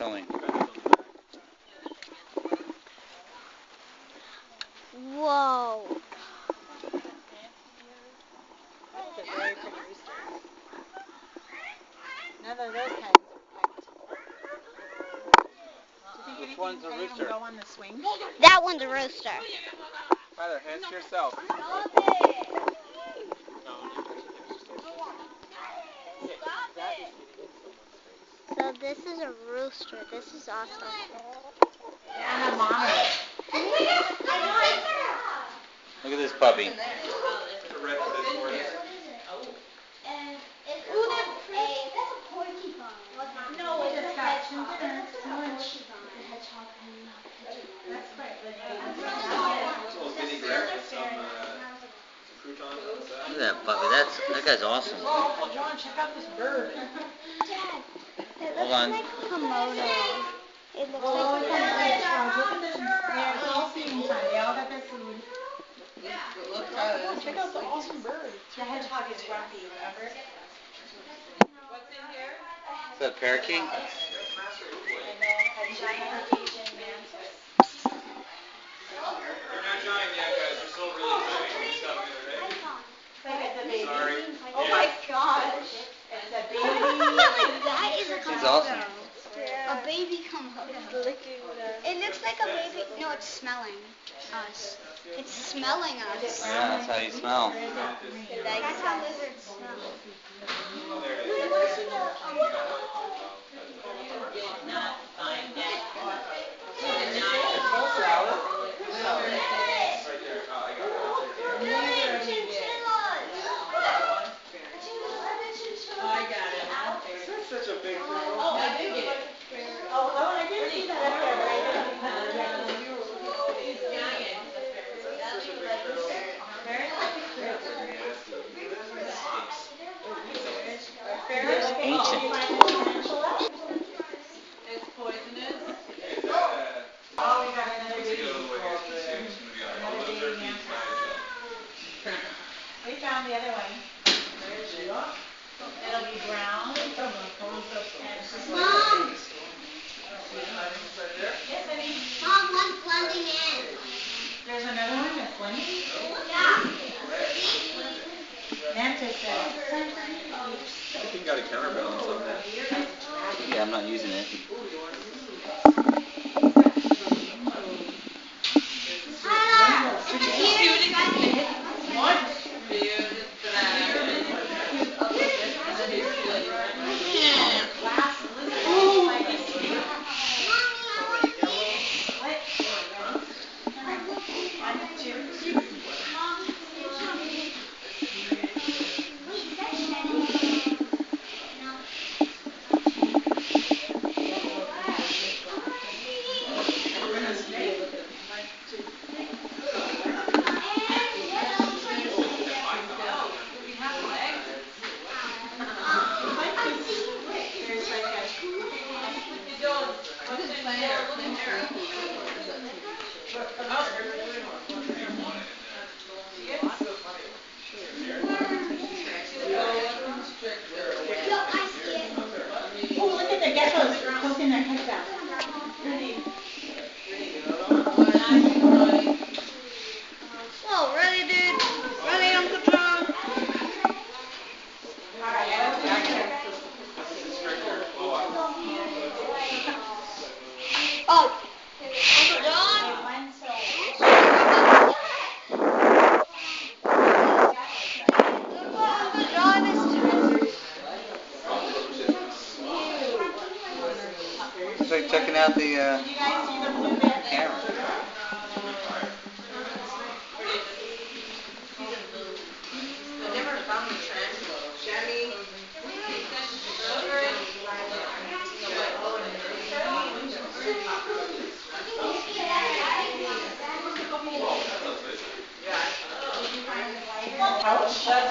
filming. Whoa. That's a very pretty rooster. None of those kinds are pecked. Do you think One's a any of rooster. them go on the swing? That one's a rooster. Tyler, hands to yourself. So this is a rooster. This is awesome. And a monitor. Look at this puppy. No, we just got dinner lunch. That's quite Look at that puppy. That guy's awesome. Oh, John, check out this bird. Dad, it Hold looks on. like Komodo. It looks Oh, like yeah, look at this. Yeah, it's all feeding time. They all got their food. Check out the awesome bird. The hedgehog is grumpy, remember? What's in here? Is that a parakeet? And then a giant Asian mantis. They're not giant yet, guys. They're still really tiny. We just got them the other day. Look at the baby. Sorry. Oh my gosh. It's a baby. that is a He's Komodo. awesome. A baby Komodo. It looks like a baby. No, it's smelling us. It's smelling us. Yeah, that's how you smell. That's how lizards smell. Such a big thing. Oh, I did get it. Oh, I did see that up there, but I didn't. It's ancient. It's poisonous. Oh, we got another baby. Another baby mantis. We found the other one. It'll be brown. Mom! Yes, honey. Mom, one's blending in. There's another one that's blending. Yeah. Mantis says. I think got a counterbalance on that. Yeah, I'm not using it. Oh, look at the geckos poking their heads out. Whoa, ready, dude? Ready, Uncle John? Oh, Uncle John? Uncle John is It's like checking out the Did you guys see the blue bed? camera.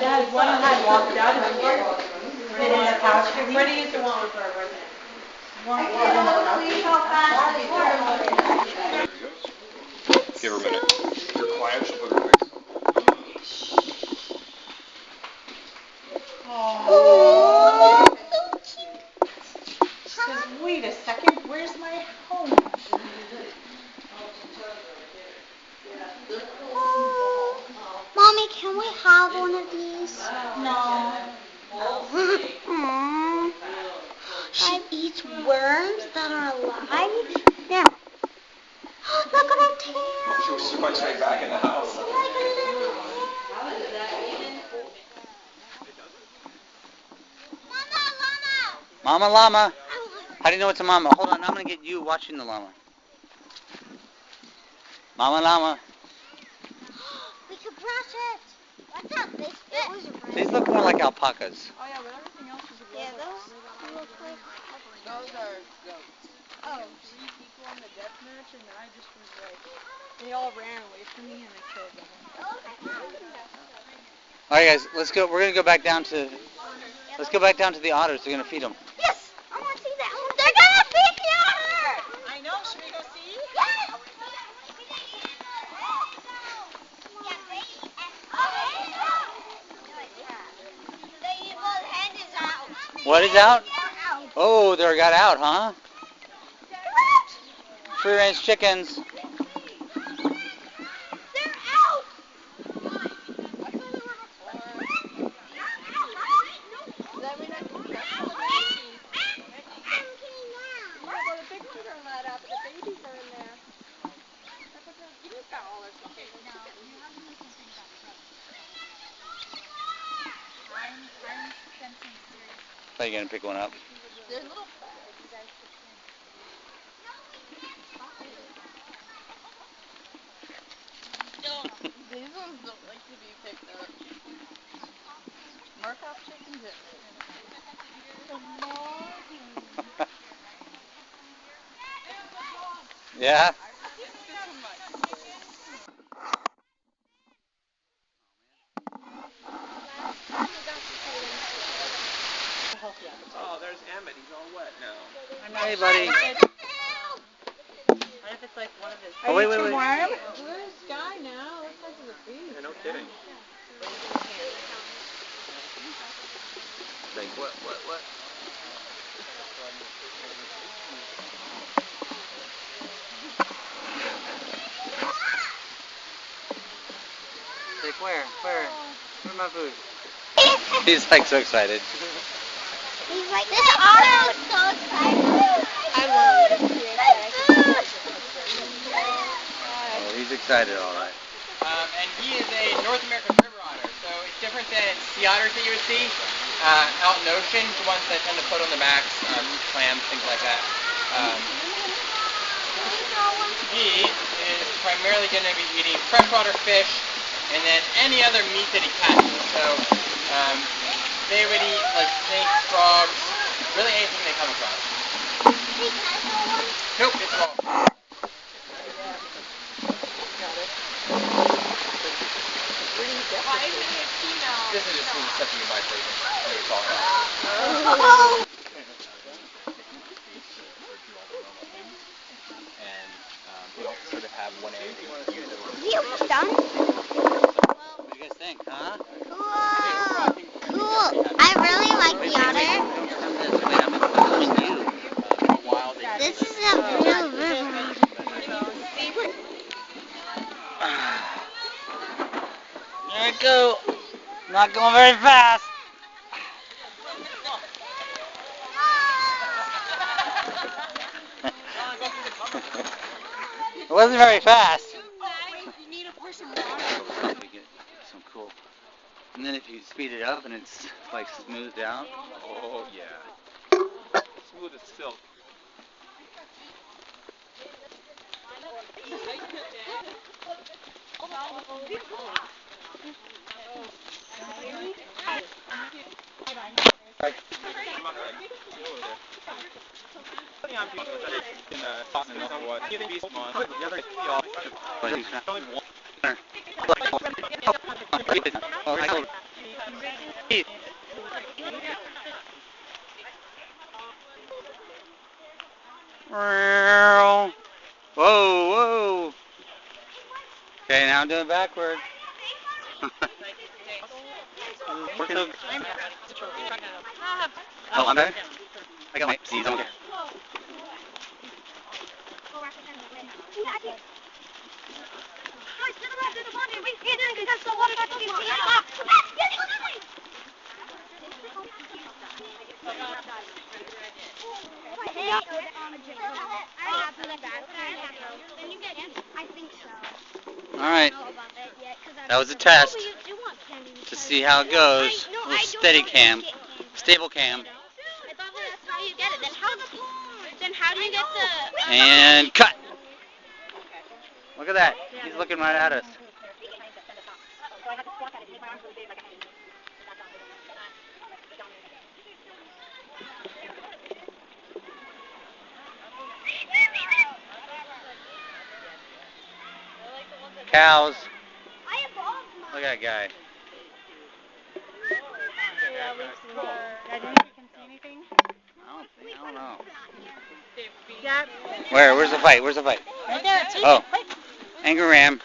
Dad, one had walked out of here. Sit in the couch. Freddie used to want with our birthday. Give her a minute. You're quiet. She'll put her face. Oh, so cute. Wait a second. Where's these worms that are alive. Yeah. Look at her tail. She was quite straight back in the house. Mama llama. How do you know it's a mama? Hold on, I'm gonna get you watching the llama. Mama llama. We could brush it. What's that big fish? These look more like alpacas. Oh yeah, but everything else is a Yeah, those look like... Those are goats. Oh. 3 people on the death match, and I just was like, they all ran away from me, and I killed them. All right, guys, let's go. We're gonna go back down to. Let's go back down to the otters. They're gonna feed them. Yes! I want to see that. They're gonna feed the otter! I know, should we go see? Yes! The evil hand is out. What is out? Oh, they got out, huh? Free range chickens. They're out! Are you gonna pick one up? They're little. These ones don't like to be picked up. Mark off chickens at Yeah. Oh, there's Emmett. He's all wet now. Hey, buddy. What if it's like one of his... Oh, wait. Where's Sky now? Looks like he's a beast. Yeah, no kidding. Like what? Like where? Where's my food? He's like so excited. He's like, this otter is so excited. I love this here. Oh, he's excited, all right. And he is a North American river otter, so it's different than sea otters that you would see out in the ocean, the ones that tend to float on their backs, clams, things like that. He is primarily going to be eating freshwater fish and then any other meat that he catches. So they would eat like snakes, frogs, really anything they come across. Nope, it's raw. This is just stuff you buy for you. And they'll sort of have one egg. Is he almost done? What do you guys think, huh? Cool. I really like the otter. This is a blue river. There we go. Not going very fast. It wasn't very fast. You need to pour some water. Get some cool. And then if you speed it up and it's like smoothed out. Oh, yeah. Smooth as silk. Whoa. Okay, now I'm doing it backward. Oh, I'm better? I got my seeds, I don't care. I think so. All right. I don't know about that yet, 'cause I That was a don't- test Oh, but you want candy to because- see how it goes. No, A I little don't steady want cam, to get candy. stable cam, I thought that's how you get it. Then how do you get the... and cut. Look at that. He's looking right at us. Cows. Look at that guy. I don't think you can see anything. I don't know. Yeah. Where's the fight? Where's the fight? Right there. Oh, angry ram.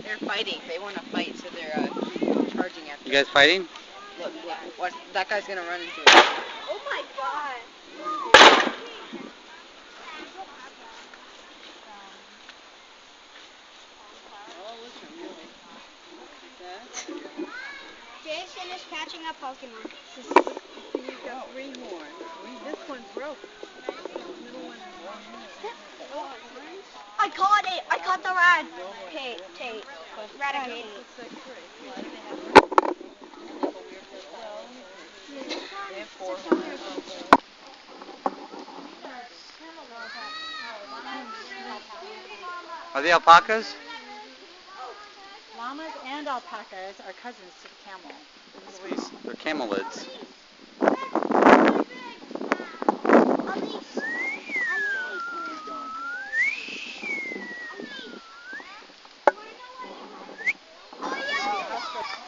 They're fighting. They want to fight, so they're charging after. You guys fighting? Look, watch. That guy's gonna run into it. Oh my god. Jason is catching a Pokemon. You've got 3 more. This one's broke. Middle one is wrong. I caught it. I caught the rat. Tate. Raticate. They have 4. Are they alpacas? Llamas and alpacas are cousins to the camel. They're camelids.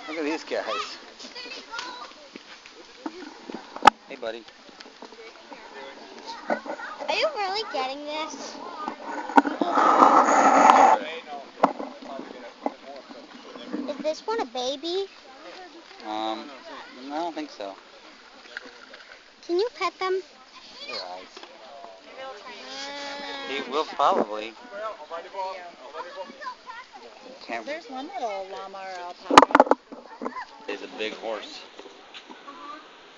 Look at these guys. Hey, buddy. Are you really getting this? Is this one a baby? I don't think so. Can you pet them? Their eyes. He will probably. Can't. There's one little llama or alpaca. He's a big horse.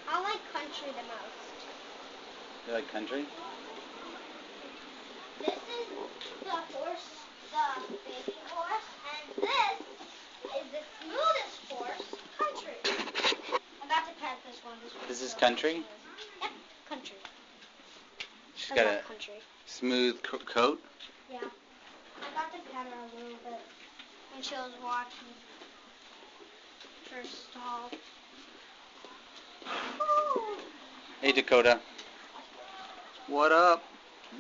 I like country the most. You like country? This is the horse, the baby horse, and this is the smoothest horse, country. I'm about to pet this one. This is country? Yep, country. She's I got love a country. smooth coat. Yeah. I got to pet her a little bit when she was watching her stall. Hey, Dakota. What up?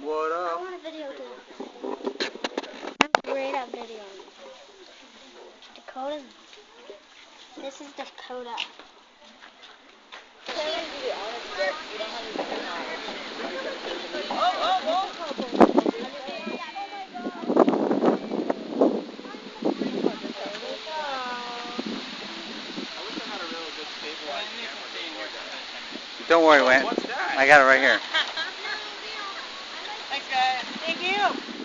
What I up? want a video too. I'm great at video. Dakota. This is Dakota. Don't worry, Wayne. I got it right here. Thanks, guys. Thank you.